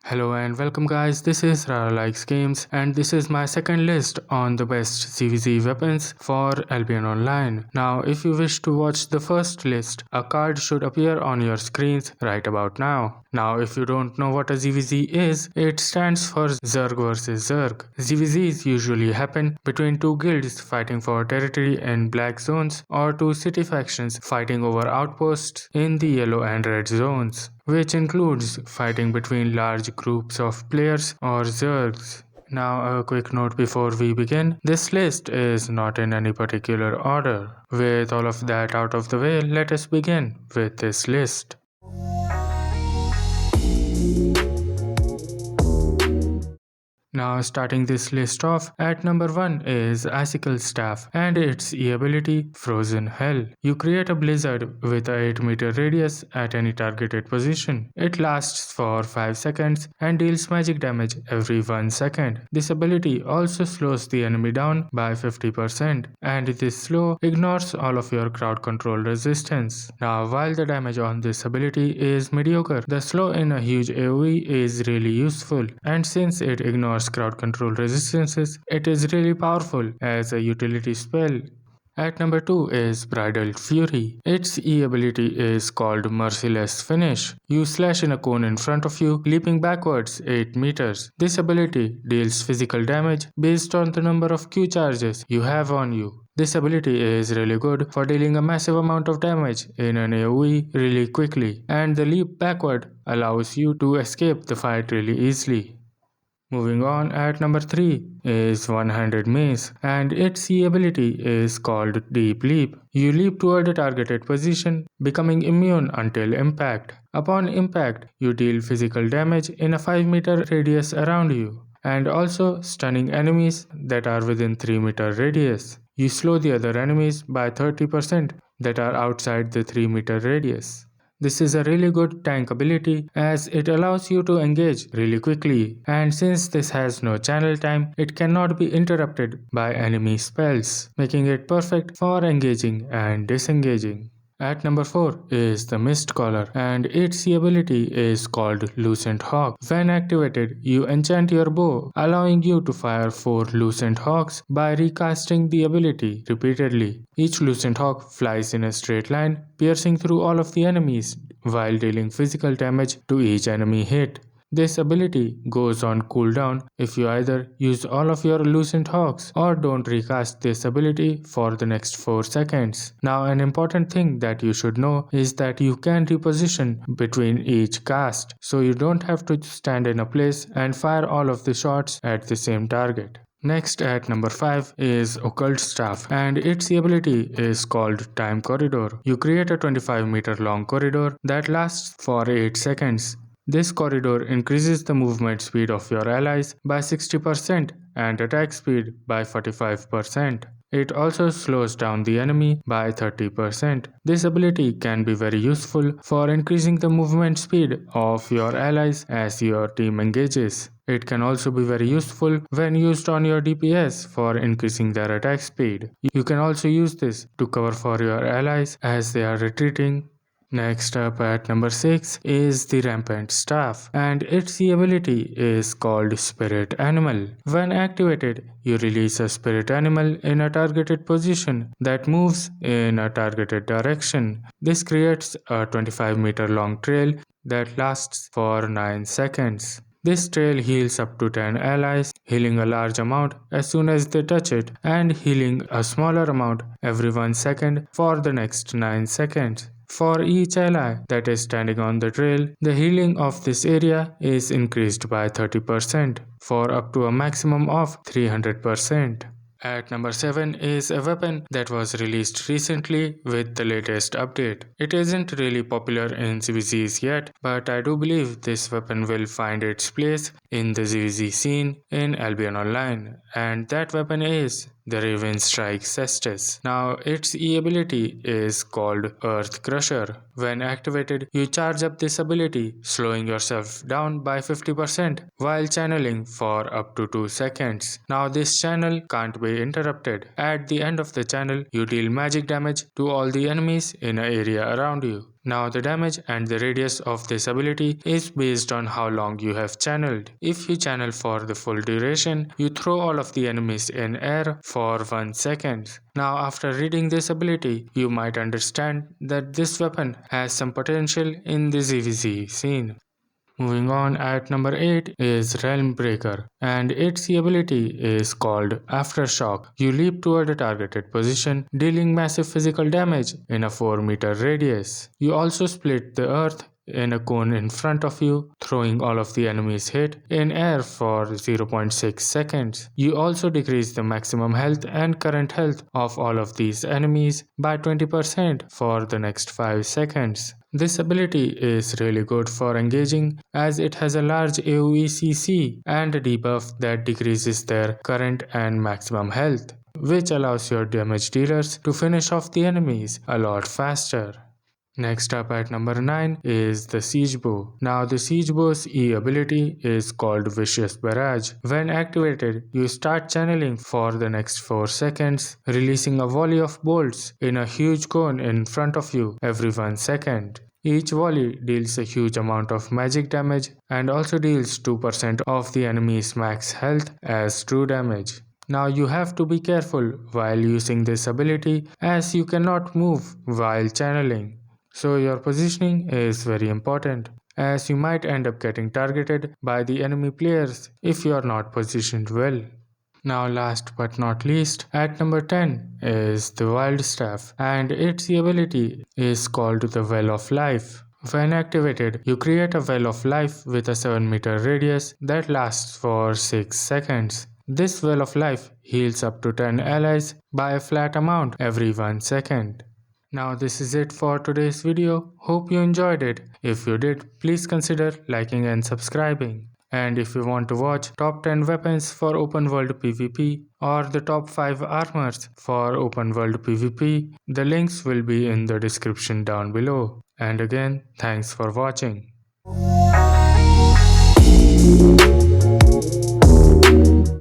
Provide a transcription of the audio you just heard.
Hello and welcome guys, this is Rara Likes Games and this is my second list on the best ZVZ weapons for Albion Online. Now if you wish to watch the first list, a card should appear on your screens right about now. Now if you don't know what a ZVZ is, it stands for Zerg vs Zerg. ZVZs usually happen between two guilds fighting for territory in black zones or two city factions fighting over outposts in the yellow and red zones, which includes fighting between large groups of players or Zergs. Now a quick note before we begin, this list is not in any particular order. With all of that out of the way, let us begin with this list. Now starting this list off, at number 1 is ICICLE staff and its E ability Frozen Hell. You create a blizzard with a 8-meter radius at any targeted position. It lasts for 5 seconds and deals magic damage every 1 second. This ability also slows the enemy down by 50%, and this slow ignores all of your crowd control resistance. Now while the damage on this ability is mediocre, the slow in a huge AoE is really useful, and since it ignores crowd control resistances, it is really powerful as a utility spell. At number 2 is Bridled Fury. Its E ability is called Merciless Finish. You slash in a cone in front of you, leaping backwards 8 meters. This ability deals physical damage based on the number of Q charges you have on you. This ability is really good for dealing a massive amount of damage in an AoE really quickly, and the leap backward allows you to escape the fight really easily. Moving on, at number 3 is One-Handed Mace, and its E ability is called Deep Leap. You leap toward a targeted position, becoming immune until impact. Upon impact, you deal physical damage in a 5-meter radius around you, and also stunning enemies that are within 3-meter radius. You slow the other enemies by 30% that are outside the 3-meter radius. This is a really good tank ability as it allows you to engage really quickly, and since this has no channel time, it cannot be interrupted by enemy spells, making it perfect for engaging and disengaging. At number 4 is the Mist Collar, and its ability is called Lucent Hawk. When activated, you enchant your bow, allowing you to fire 4 Lucent Hawks by recasting the ability repeatedly. Each Lucent Hawk flies in a straight line, piercing through all of the enemies while dealing physical damage to each enemy hit. This ability goes on cooldown if you either use all of your Lucent Hawks or don't recast this ability for the next 4 seconds. Now an important thing that you should know is that you can reposition between each cast, so you don't have to stand in a place and fire all of the shots at the same target. Next at number 5 is Occult Staff, and its ability is called Time Corridor. You create a 25-meter long corridor that lasts for 8 seconds. This corridor increases the movement speed of your allies by 60% and attack speed by 45%. It also slows down the enemy by 30%. This ability can be very useful for increasing the movement speed of your allies as your team engages. It can also be very useful when used on your DPS for increasing their attack speed. You can also use this to cover for your allies as they are retreating. Next up at number 6 is the Rampant Staff, and its ability is called Spirit Animal. When activated, you release a spirit animal in a targeted position that moves in a targeted direction. This creates a 25-meter long trail that lasts for 9 seconds. This trail heals up to 10 allies, healing a large amount as soon as they touch it, and healing a smaller amount every 1 second for the next 9 seconds. For each ally that is standing on the trail, the healing of this area is increased by 30% for up to a maximum of 300%. At number 7 is a weapon that was released recently with the latest update. It isn't really popular in ZVZs yet, but I do believe this weapon will find its place in the ZVZ scene in Albion Online, and that weapon is the RAVENSTRIKE CESTUS. Now its E ability is called Earth Crusher. When activated, you charge up this ability, slowing yourself down by 50% while channeling for up to 2 seconds. Now this channel can't be interrupted. At the end of the channel, you deal magic damage to all the enemies in an area around you. Now the damage and the radius of this ability is based on how long you have channeled. If you channel for the full duration, you throw all of the enemies in air for 1 second. Now after reading this ability, you might understand that this weapon has some potential in the ZVZ scene. Moving on, at number 8 is REALMBREAKER, and its ability is called Aftershock. You leap toward a targeted position, dealing massive physical damage in a 4-meter radius. You also split the earth in a cone in front of you, throwing all of the enemies hit in air for 0.6 seconds. You also decrease the maximum health and current health of all of these enemies by 20% for the next 5 seconds. This ability is really good for engaging as it has a large AoE CC and a debuff that decreases their current and maximum health, which allows your damage dealers to finish off the enemies a lot faster. Next up at number 9 is the Siege Bow. Now the Siege Bow's E ability is called Vicious Barrage. When activated, you start channeling for the next 4 seconds, releasing a volley of bolts in a huge cone in front of you every 1 second. Each volley deals a huge amount of magic damage and also deals 2% of the enemy's max health as true damage. Now you have to be careful while using this ability as you cannot move while channeling. So your positioning is very important as you might end up getting targeted by the enemy players if you are not positioned well. Now last but not least, at number 10 is the Wild Staff, and its ability is called the Well of Life. When activated, you create a Well of Life with a 7-meter radius that lasts for 6 seconds. This Well of Life heals up to 10 allies by a flat amount every 1 second. Now this is it for today's video. Hope you enjoyed it. If you did, please consider liking and subscribing. And if you want to watch top 10 weapons for open world PvP or the top 5 armors for open world PvP, the links will be in the description down below. And again, thanks for watching.